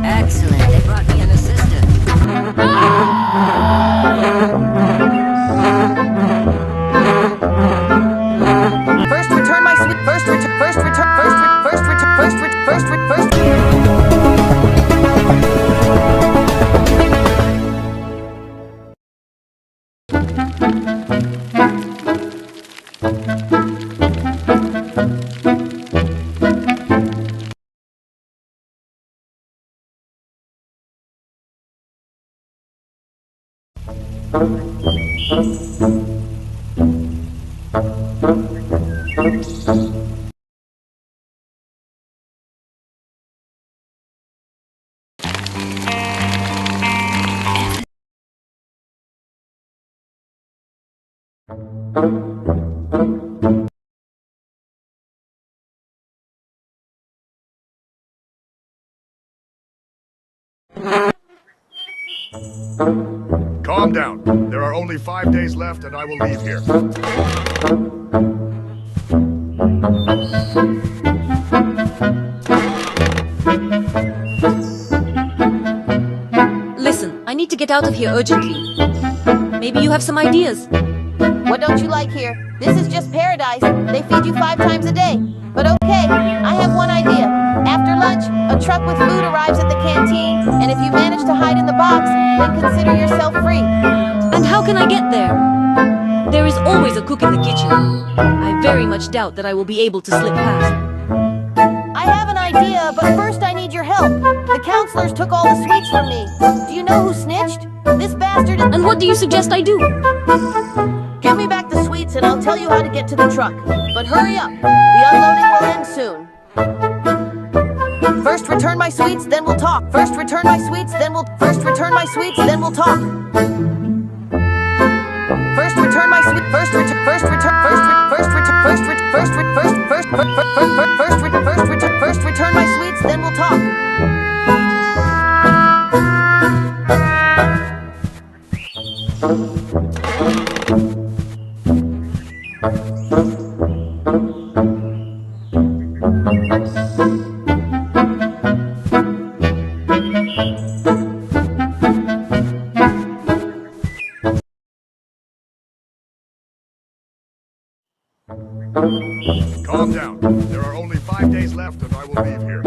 Excellent. They brought me an assistant. First return my sweet. First return. First return. First return. First return. First return. First return. First Calm down. There are only 5 days left and I will leave here. Listen, I need to get out of here urgently. Maybe you have some ideas. What don't you like here? This is just paradise. They feed you 5 times a day. But okay, I have one idea. After lunch, a truck with food arrives at the canteen, and if you manage to hide in the box, then consider yourself free. And how can I get there? There is always a cook in the kitchen. I very much doubt that I will be able to slip past. I have an idea, but first I need your help. The counselors took all the sweets from me. Do you know who snitched? This bastard is— And what do you suggest I do? Give me back the sweets and I'll tell you how to get to the truck. But hurry up. The unloading will end soon. First return my sweets, then we'll talk. First return my sweets, then we'll. First return my sweets, then we'll talk. First return my sweet. First return. First return. First return. First return. First return. First return. First return. First return. First return my sweets, then we'll talk. Calm down. There are only 5 days left and I will leave here.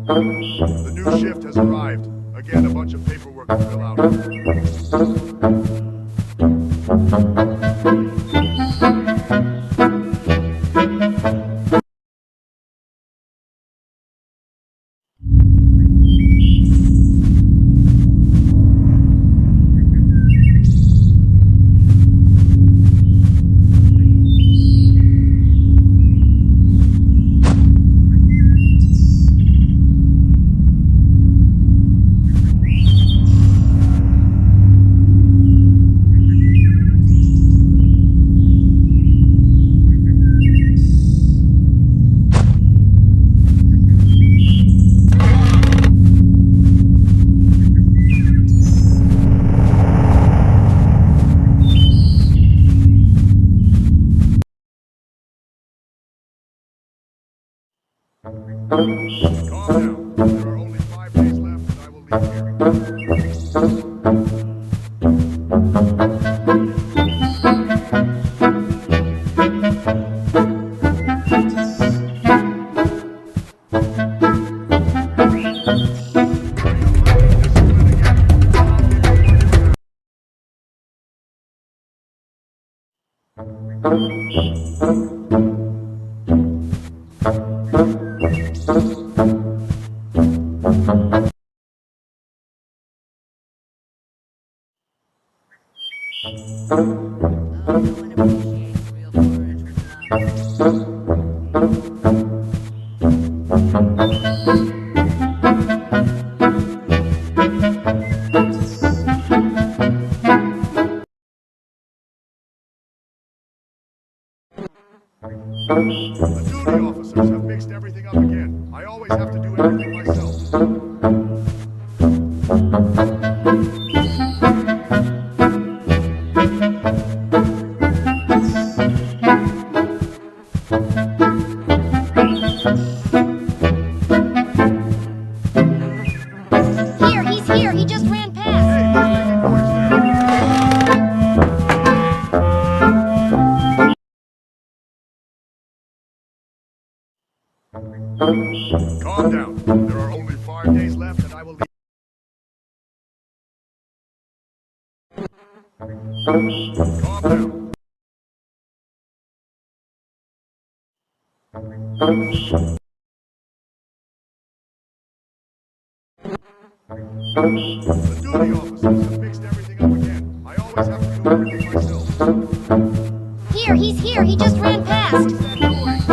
The new shift has arrived. Again, a bunch of paperwork to fill out. Calm down. There are only 5 days left and I will leave here. Oh, no one appreciates real courage without. The duty officers have mixed everything up again. I always have to do everything myself. Here, he's here. He just ran past. Hey, who's making noise there? Calm down. There are only 5 days left and I will leave. Calm down. The duty officers have mixed everything up again. I always have to do everything myself. Here, he's here. He just ran past. What's that noise?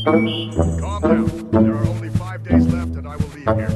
Calm down. There are only 5 days left and I will leave here.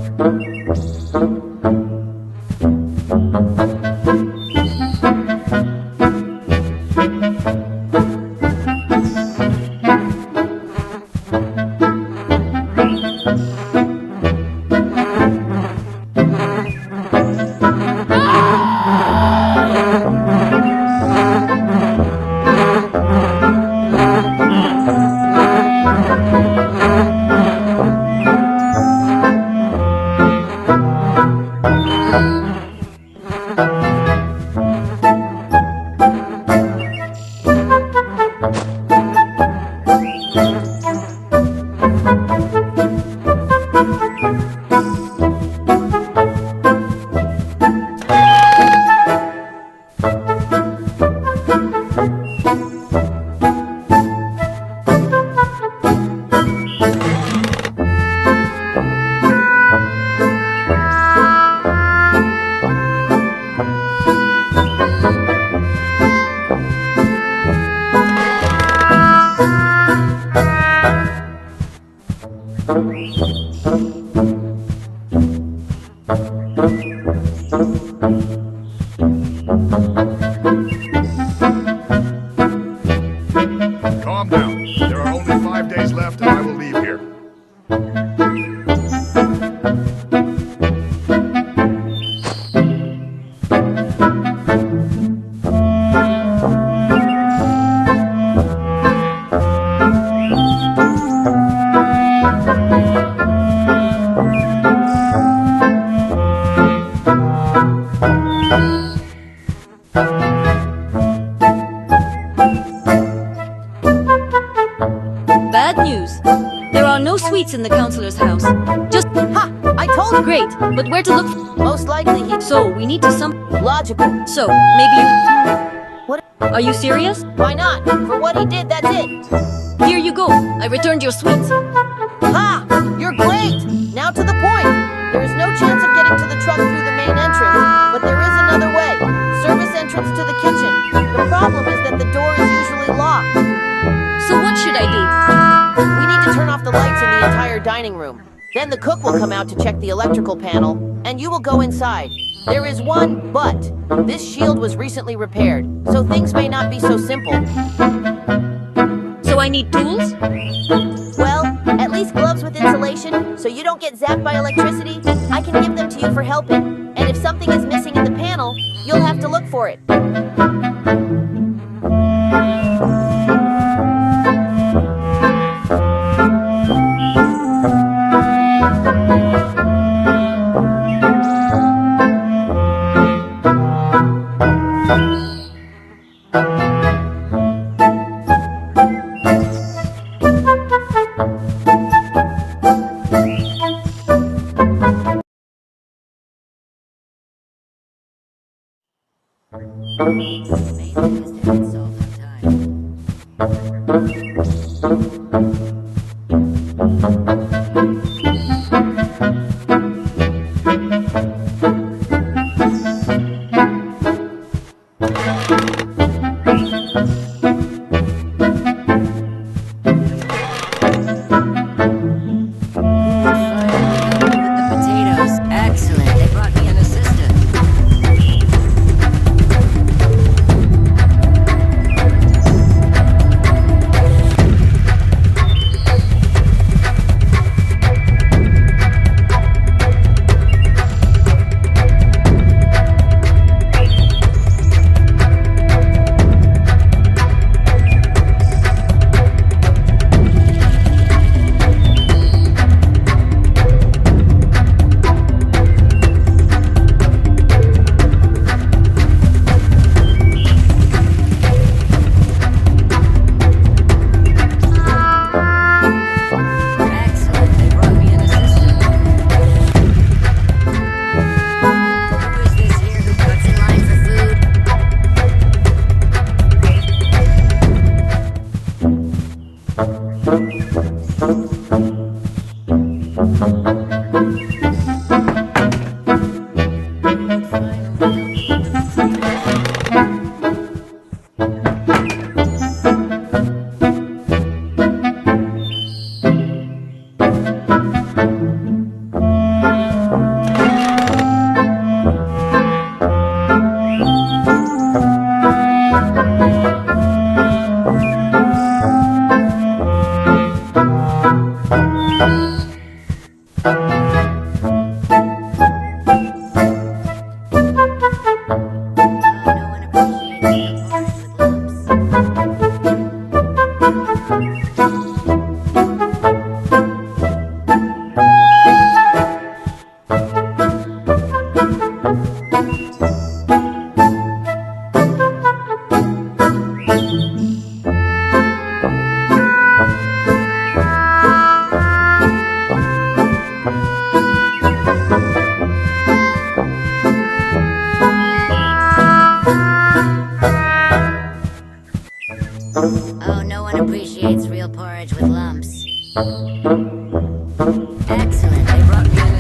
There are only 5 days left and I will leave here. Bad news. There are no sweets in the counselor's house. Just Ha! I told you! great, but where to look for? Most likely he... So, we need to Logical. So, maybe you... What? Are you serious? Why not? For what he did, that's it. Here you go. I returned your sweets. Ha! You're great! Now to the point. There is no chance of getting to the truck through the main entrance, but there is another way. Service entrance to the kitchen. The problem is that the door is usually locked. So what should I do? We need to turn off the lights in the entire dining room. Then the cook will come out to check the electrical panel, and you will go inside. There is one but. This shield was recently repaired, so things may not be so simple. So I need tools? Well, at least gloves with insulation, so you don't get zapped by electricity. I can give them to you for helping. And if something is missing in the panel, you'll have to look for it. Amazing is to hit solve on time. With the potatoes. Excellent. They brought me an assistant. Excellent. They brought me an assistant. Who is this here who cuts in line for food? No one appreciates the porridge with lumps. Oh, no one appreciates real porridge with lumps. Excellent. They brought me an